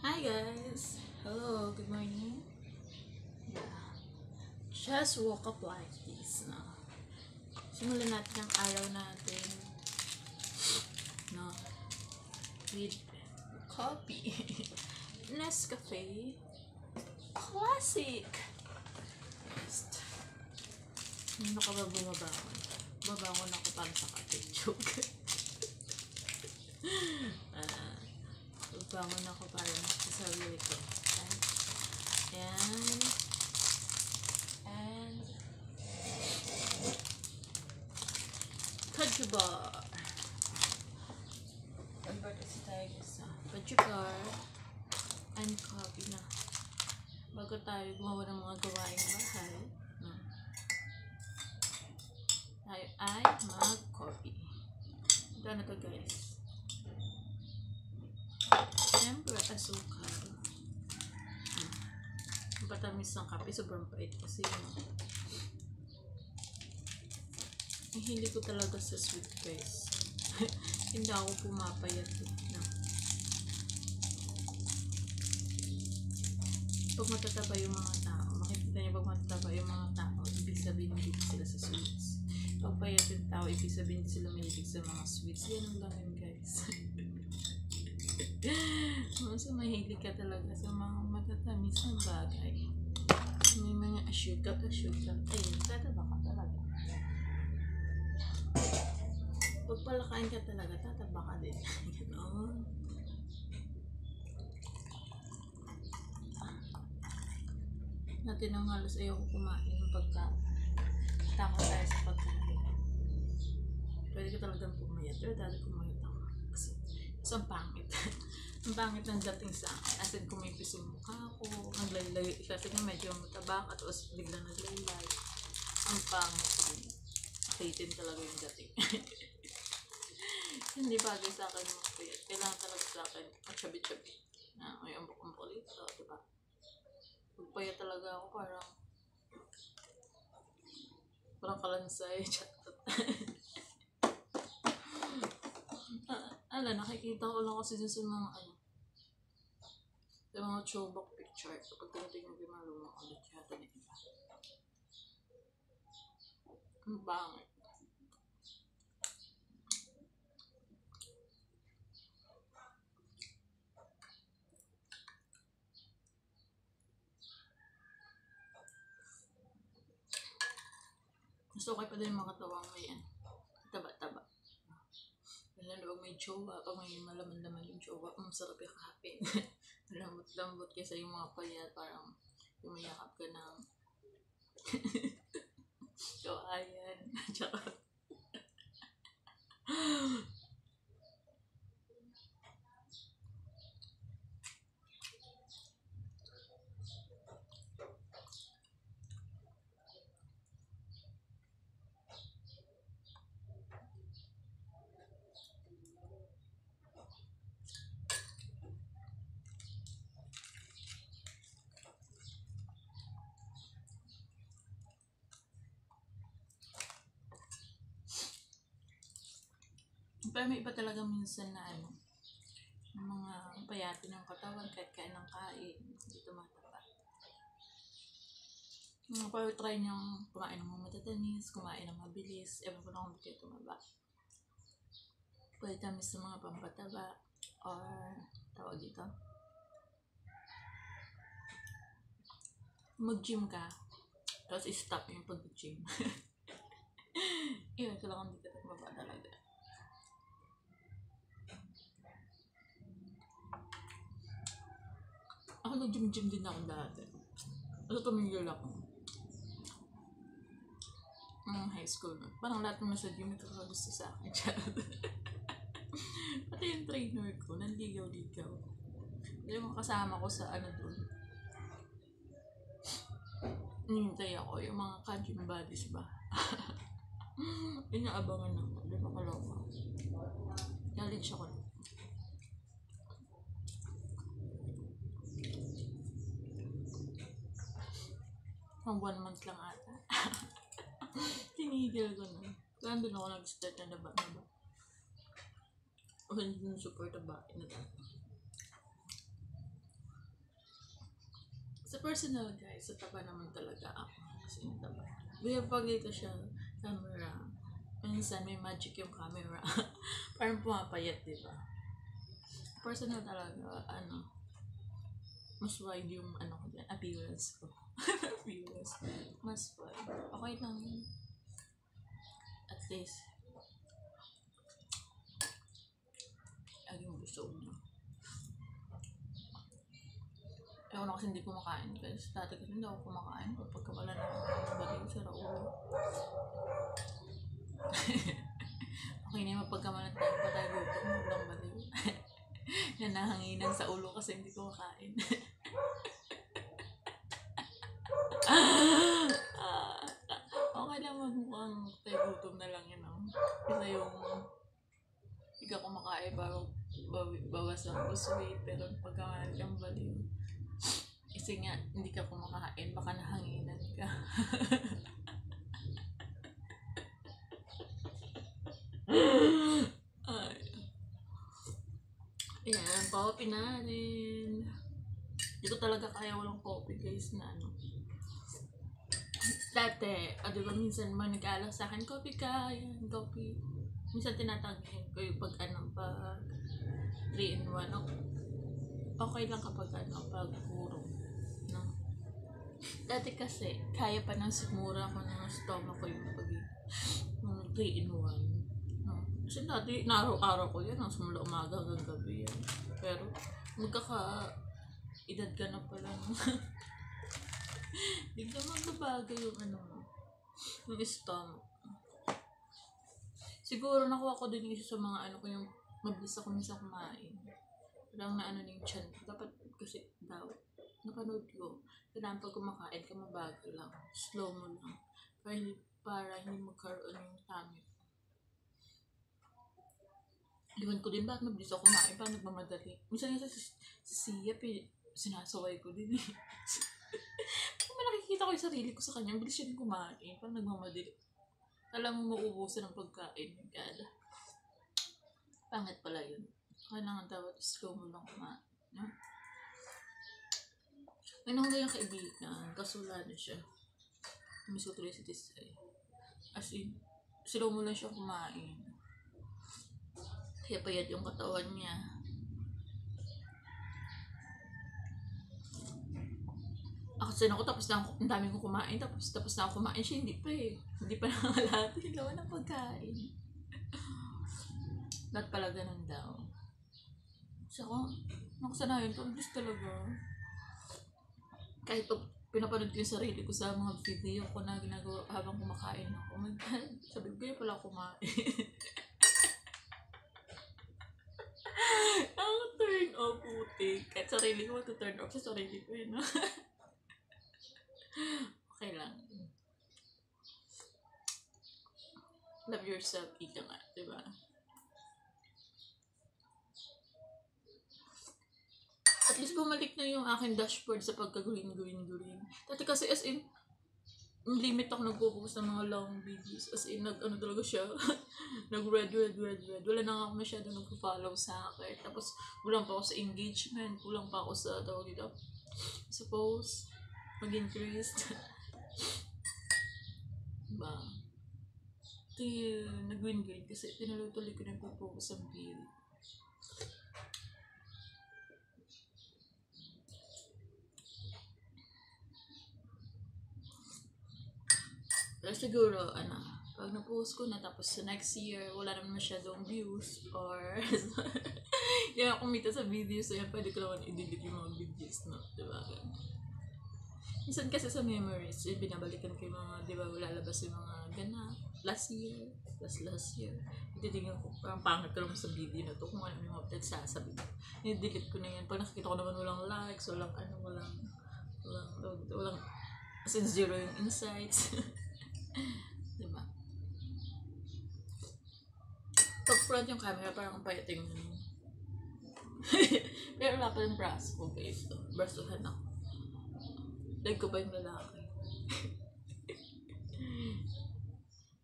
Hi guys! Hello, good morning. Yeah. Just woke up like this na. Simulan natin ang araw natin, no? With coffee. Nescafe. Classic! Just, hindi ka ba bumabangon? Babangon ako para sa kape. Joke. Babangon ako para sa sarili ko. Ayan. And Kaju bar. Convert kasi tayo sa Kaju bar and coffee na. Bago tayo gumawa ng mga gawaing bahay, no? Tayo ay mag-coffee. Ito na to guys. Siyempre, asukal. Ang patamis ng kape, sobrang pait kasi hindi ko talaga sa sweet guys. Hindi ako pumapayat no? Pag matataba yung mga tao, makikita niyo pag matataba yung mga tao, ibig sabihin hindi sila sa sweets. Pag payat yung tao, ibig sabihin hindi sila mahilig sa mga sweets. Yan lang yun guys. So mahilig ka talaga sa mga matatamis na bagay. May mga asyugat. Ayun, tataba ka talaga. Pag palakain ka talaga, tataba ka din. Ganoon. Natin ang halos ayoko kumain ng pagkain. Takot tayo sa pagkain. Pwede ka talagang pumayat. Pero dati pumayat ako. Kasi ang pangit. Ang pangit ng dating sa akin. As in, kumipis yung mukha ko. Naglaylay. Kasi nga medyo matabak at tapos biglang naglaylay. Ang pangit. Hatin talaga yung dating. Hindi bagay sa akin yung payat. Kailangan talaga sa akin ang chabi-chabi. Na may umbok-umbok dito. Diba? Pagpayat talaga ako parang kalansay. Nakikita ko lang kasi sa mga sa mga throwback picture. Kapag tinitingnan ko yung mga lumang ulit yata na iba. Ang bangit. Gusto ko pa din makatawang may taba-taba. Lalo pag may jowa, pag may malaman-laman yung jowa, sarap yung kahapin. Lambot-lambot kasi yung mga payat, parang yumayakap ka ng kawayan. Tsaka pero may iba talaga minsan na mga payatin ng katawan kahit kain ng kain, hindi tumataba. Pero try niyang kumain ng mga matatamis, kumain ng mabilis, ewan ko na kung hindi tumaba. Pwede tamis sa mga pampataba or tawag dito. Mag-gym ka, tapos i-stop yung pag-gym. Iwan ko lang kung hindi ka tumaba talaga. Ako nag-gym din ako dati. Kasi tumigil ako. High school na. Parang lahat ng nasa gym nagkakagusto sa akin. Pati yung trainer ko, nanligaw-ligaw. Yung kasama ko sa doon. Nihintay ako yung mga ka-gym buddies ba. Inaabangan ako. Di ba kaloka? Challenge ako. Pang 1 month lang ata. Tinigil ko na. Kaya doon ako nag-start na ba. O hindi nung support na ba. Sa personal guys, sa taba naman talaga ako. Kasi yung taba. Kaya pag dito siya, camera, minsan may magic yung camera. Parang pumapayat, diba? Personal talaga, mas wide yung ko dyan, appearance ko. Appearance. Mas wide. Okay lang yun. At least, laging gusto mo. Ako na kasi hindi kumakain guys. Dati kasi hindi ako kumakain kapag wala na ako baliw sa ulo. Okay na yung mapagkamalan tayo pa tayo gutom. Walang baliw. Nanahanginan sa ulo kasi hindi kumakain. Okay lang magmukhang tayo gutom na lang yun. Kasi yung hindi ka kumakain bawas ang weight pero pagkamalan kang baliw. Kasi nga, hindi ka kumakain, baka nahanginan ka. Ay. Ayan, coffee natin. Hindi ko talaga kaya walang coffee guys na Dati, diba minsan mga nag-aalang sa akin, coffee ka, yan, coffee. Minsan tinatanggihan ko yung pag 3-in-1. Okay lang kapag pag puro. No? Dati kasi, kaya pa nang sigmura ko ng stomach ko yung pag 3-in-1. No? Kasi dati, araw-araw ko yan, simula umaga hanggang gabi yan. Pero, magkaka-edad ka na pala. Bigla magbabago yung yung stomach. Siguro nakuha ko din isa sa mga ko yung mabilis ako minsan kumain. Parang na yung chan. Dapat kasi daw, napanood ko, kailangan pag kumakain ka mabagal lang. Slow mo lang. Para hindi magkaroon yung tummy. Iwan ko din bakit mabilis ako kumain. Parang nagmamadali. Minsan yung sa Sia, sinasaway ko din eh. Kung nakikita ko yung sarili ko sa kanya, bilis siya din kumain. Parang nagmamadali. Alam mo, mauubusan ng pagkain. Kada. Pangit pala yun. Kailangan dapat slow mo lang kumain. No? May nahuli yung kaibigan. Kaso wala na siya. Miss ko tuloy si Tisay. As in, slow mo lang siya kumain. Kaya payat yung katawan niya. Kasi ako tapos na ang dami ko kumain, tapos na ako kumain siya, hindi pa nangalati yung lawan ng pagkain. Lahat pala ganun daw. So ako, nakasanayan ko, bilis talaga. Kahit pag pinapanood ko yung sarili ko sa mga video ko na ginagawa habang kumakain ako, my God, sabi ko kaya pala kumain. Ang turn off putik. Kahit sarili ko, turn off sa sarili ko yun. Okay lang. Love yourself, ika nga, diba? At least bumalik na yung aking dashboard sa pagka-green. Dati kasi as in, limit ako nagpo-post ng mga long videos. As in, talaga siya. Nag-red. Wala na nga ako masyadong nagpo-follow sa akin. Tapos, kulang pa ako sa engagement. Kulang pa ako sa tawag dito. Suppose, mag-increased. Diba? Ito yung nag-win kasi tinuloy-tuloy ko na po-focus ang video. Pero siguro, pag na-post ko na tapos sa next year, wala naman masyadong views or hindi ako kumita sa videos, so yan, pwede ko naman i-delete yung mga videos, no? Diba? Minsan kasi sa memories, binabalikan ko yung mga, di ba, lalabas yung mga ganap, last year. Ititingnan ko, parang pangit ko naman sa video na to, kung ano yung update sasabi ko. I-delete ko na yan. Pag nakikita ko naman walang likes, walang, as in zero yung insights. Diba? Pag front yung camera, parang payating pero wala pa yung braso ko, guys. Brasuhan ako. Like ko ba yung lalaki?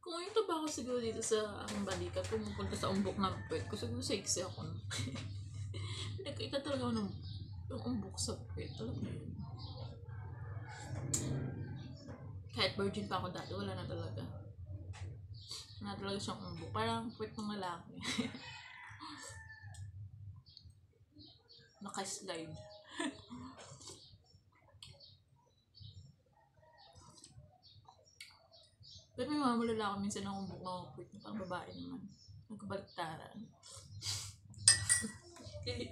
Kung ito ba ako siguro dito sa aking balikat, kung pupunta sa umbok ng puwet ko, siguro sexy ako. Nakita talaga ako ng umbok sa puwet. Alam mo yun? Kahit virgin pa ako dati, wala na talaga. Wala na talaga siyang umbok. Parang kwit ng lalaki. Naka-slide. Pero may mga lalaki minsan ng umbok na kwit. Parang babae naman. Nagkabaliktaran.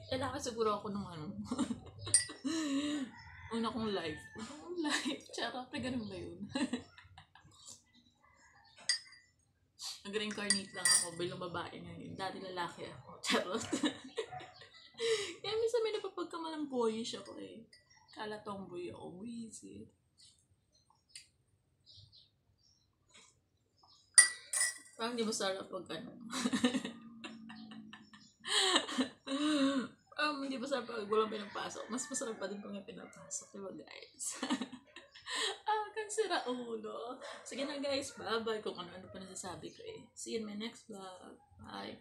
Lalaki siguro ako nung ano. Una kong life. Charot, na ganun ba yun? Nag-reincarnate lang ako bilang babae ngayon. Dati lalaki ako. Charot. Kaya minsan may napapagkamalang boyish ako eh. Kala tomboy ako. Wisit. Parang di masarap pag ano. Hindi masarap pag walang pinapasok. Mas masarap pa din pag may pinapasok. Diba guys? Kang sira ulo. Sige na guys, bye-bye. Kung ano-ano pa nasasabi ko eh. See you in my next vlog. Bye.